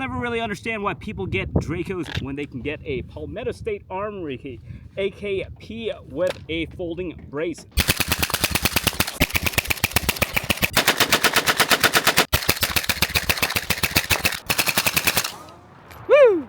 never really understand why people get Dracos when they can get a Palmetto State Armory AKP with a folding brace. Woo!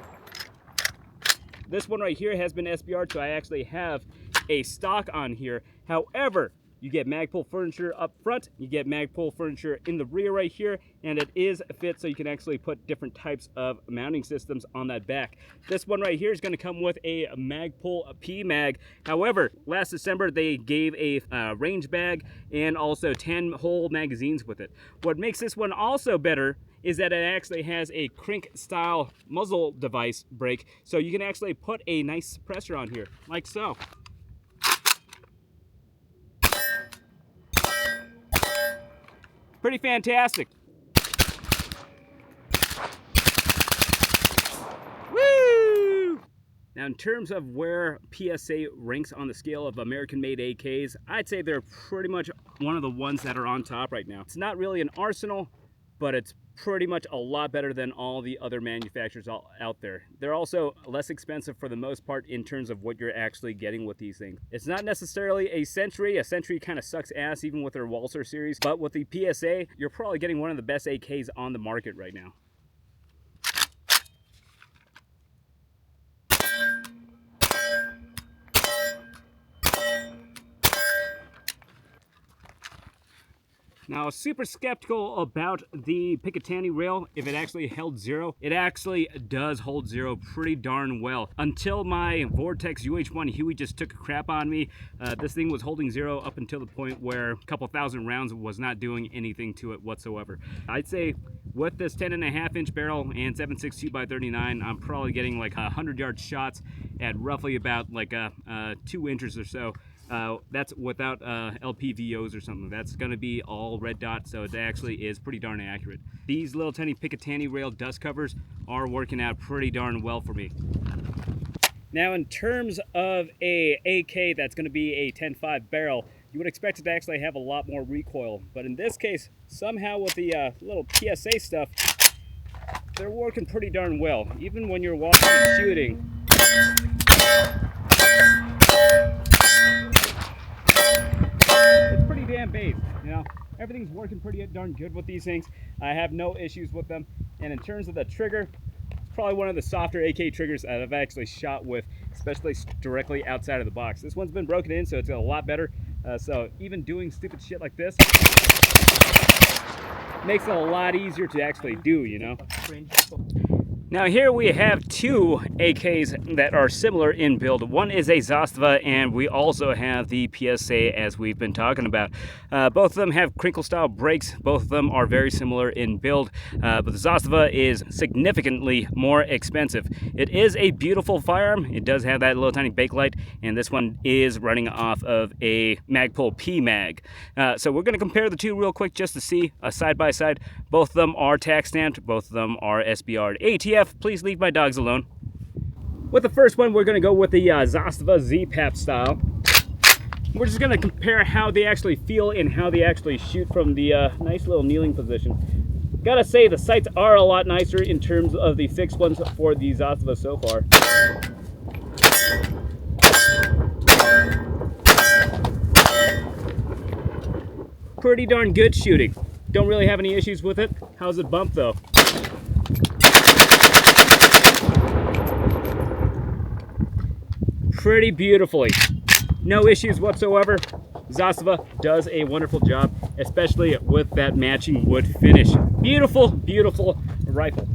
This one right here has been SBR, so I actually have a stock on here. However, you get Magpul furniture up front, you get Magpul furniture in the rear right here, and it is fit so you can actually put different types of mounting systems on that back. This one right here is going to come with a Magpul P-Mag. However, last December they gave a range bag and also 10 whole magazines with it. What makes this one also better is that it actually has a crank style muzzle device brake, so you can actually put a nice suppressor on here, like so. Pretty fantastic. Woo! Now, in terms of where PSA ranks on the scale of American-made AKs, I'd say they're pretty much one of the ones that are on top right now. It's not really an arsenal, but it's pretty much a lot better than all the other manufacturers out there. They're also less expensive for the most part in terms of what you're actually getting with these things. It's not necessarily a Century. A Century kind of sucks ass even with their Walser series, but with the PSA, you're probably getting one of the best AKs on the market right now. Now, I was super skeptical about the Picatinny rail, if it actually held zero. It actually does hold zero pretty darn well. Until my Vortex UH-1 Huey just took a crap on me, this thing was holding zero up until the point where a couple thousand rounds was not doing anything to it whatsoever. I'd say with this 10.5-inch barrel and 7.62 x 39, I'm probably getting like 100-yard shots at roughly about like 2 inches or so. That's without LPVOs or something. That's going to be all red dots, so it actually is pretty darn accurate. These little tiny Picatinny rail dust covers are working out pretty darn well for me. Now, in terms of a AK that's going to be a 10.5 barrel, you would expect it to actually have a lot more recoil, but in this case, somehow with the little PSA stuff, they're working pretty darn well, even when you're walking and shooting. It's pretty damn based, you know. Everything's working pretty darn good with these things. I have no issues with them. And in terms of the trigger, it's probably one of the softer AK triggers that I've actually shot with, especially directly outside of the box. This one's been broken in, so it's a lot better. So even doing stupid shit like this makes it a lot easier to actually do, you know. Now here we have two AKs that are similar in build. One is a Zastava, and we also have the PSA as we've been talking about. Both of them have crinkle style brakes. Both of them are very similar in build, but the Zastava is significantly more expensive. It is a beautiful firearm. It does have that little tiny bakelite, and this one is running off of a Magpul P-Mag. So we're going to compare the two real quick just to see side by side. Both of them are tax stamped. Both of them are SBR ATF. Please leave my dogs alone. With the first one, we're going to go with the Zastava Z-Pap style. We're just going to compare how they actually feel and how they actually shoot from the nice little kneeling position. Gotta say, the sights are a lot nicer in terms of the fixed ones for the Zastava so far. Pretty darn good shooting. Don't really have any issues with it. How's it bump though? Pretty beautifully. No issues whatsoever. Zastava does a wonderful job, especially with that matching wood finish. Beautiful, beautiful rifle.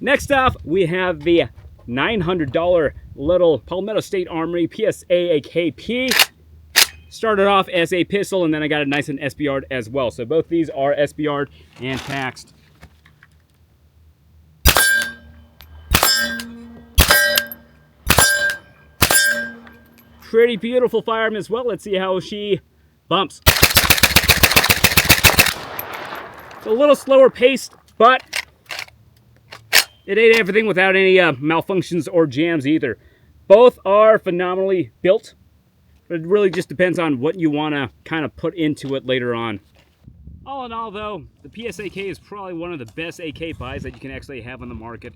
Next off, we have the $900 little Palmetto State Armory PSA AKP. Started off as a pistol, and then I got it nice and SBR'd as well. So both these are SBR'd and taxed. Pretty beautiful firearm as well. Let's see how she bumps. It's a little slower paced, but it ain't everything without any malfunctions or jams either. Both are phenomenally built, but it really just depends on what you want to kind of put into it later on. All in all, though, the PSAK is probably one of the best AK buys that you can actually have on the market.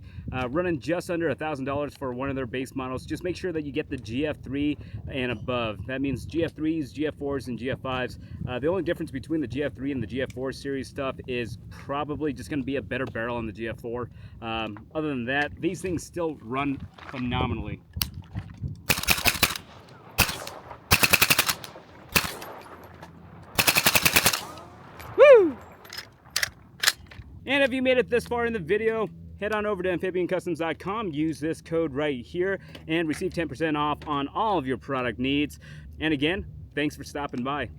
Running just under $1,000 for one of their base models. Just make sure that you get the GF3 and above. That means GF3s, GF4s, and GF5s. The only difference between the GF3 and the GF4 series stuff is probably just going to be a better barrel on the GF4. Other than that, these things still run phenomenally. Woo! And if you made it this far in the video, head on over to amphibiancustoms.com, use this code right here, and receive 10% off on all of your product needs. And again, thanks for stopping by.